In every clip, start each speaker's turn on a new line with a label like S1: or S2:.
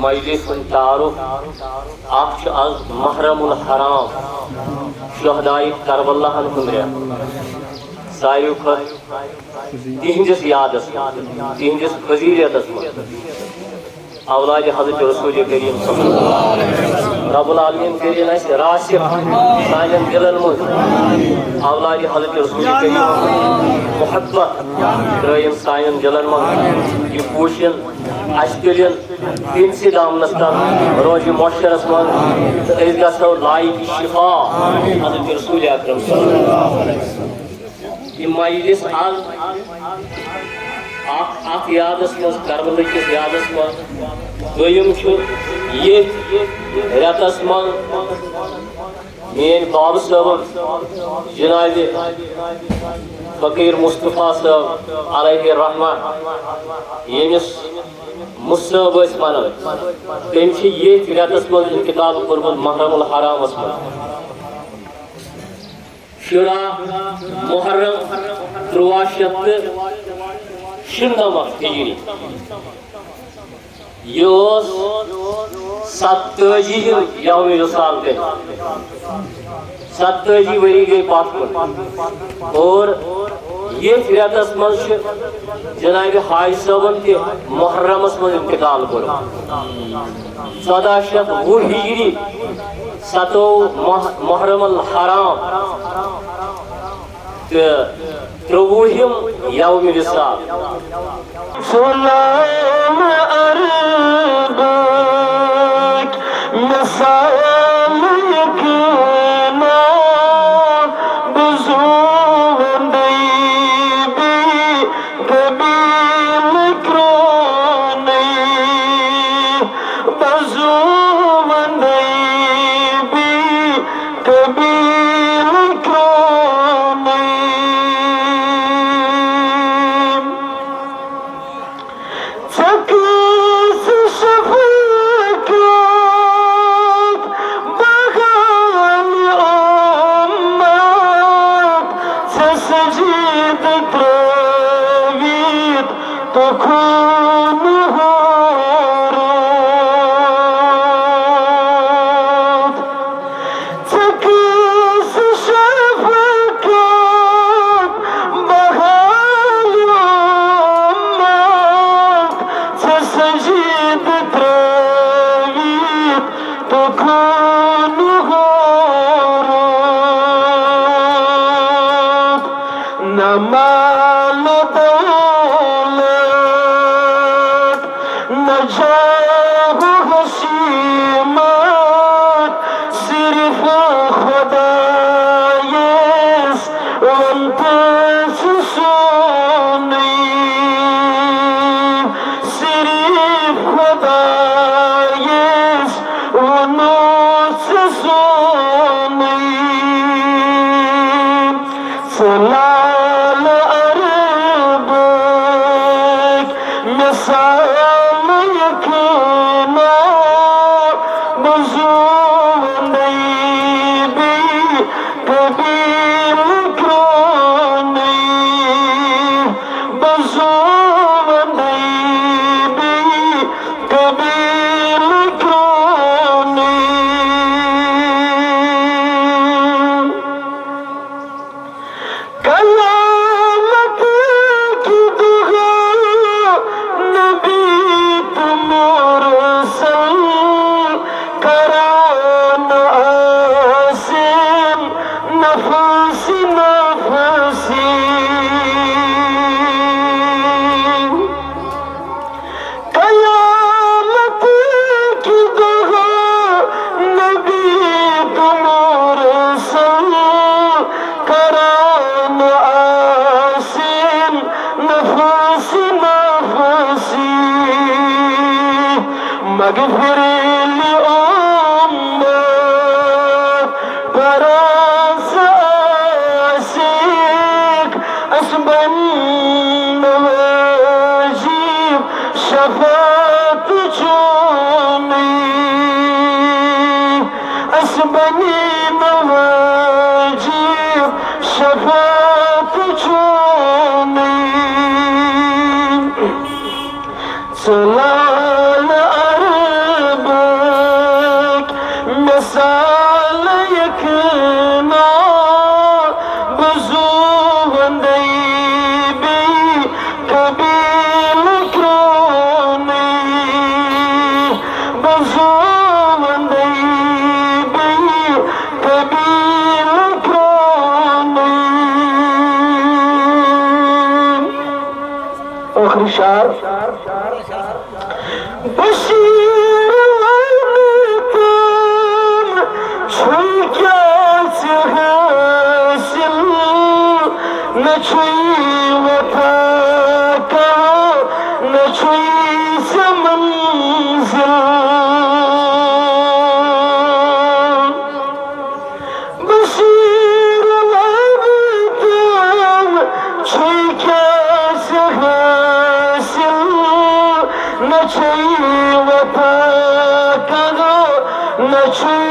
S1: मजलिस तारुफ आज महरमुल हराम शहदाई करबला सारी तिहंदिस यादस तिहंदिस फजीलियतस औलाद हज़रत रसूल करीम रब्बुल आलमीन करिन अस रासिख सानन दिलन मज औलाद हज़रत रसूल करीम मोहब्बत त्रयन सानन दिलन मज यह पूशन अस तुलन दिन से दामनस तक रोज मोशरस मज तो गो लाइक शिफा हज़रत रसूल अकरम यह मजलिस अख यादस मज करबल किस यादस मज दोयम ये रतस मज मेन बाब साहब जनाब फकीर मुस्तफ़ा साहब अलैहि रहमा यमिस मुसब वन तम ये रतस मज इंतकाल कोर्मुत महरमुल हरामस मज शुरा मुहर्रम 1397 हिजरी यह 27 यौम विसाल गई 27 वरी गई पत और ये रतस मज जनाब हाज साहबन तह मुहर्रमस मज इंतकाल कोर 1420 हिजरी 7 मुहर्रमुल हराम 23 यौम विसाल
S2: सलाम अरबक मसाल यकीना बुज़ुर्गई भी कबील क्रोनी बुज़ुर्गई भी कबील क्रोनी माल दौलत न जाह हसीमत सिर्फ खुदायस वंतस सोनी सिर्फ खुदायस वनस सोनी सलाल अरबक मिसाल यकीना बुज़ुर्गई भी कबील क्रोनी बुज़ुर्गई भी कबील क्रोनी कयामत की दुआ नबी मुरसल करान आसिम नफसी नफसी कयामत की दुआ नबी मुरसल करान आसिम नफसी नफसी मगफिर ली उम्मत परास आशिक असबन नवाजीब शफात चोनी असबनी नवाजीब शफात चोनी सलाल शार बशीर तुम छुई क्या हासिल न छुई वफा कहो न छुई मंजिल बशीर तुम छुई क्या हासिल न छुई वफा कहो न छुई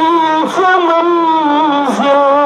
S2: मंजिल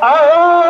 S2: Oh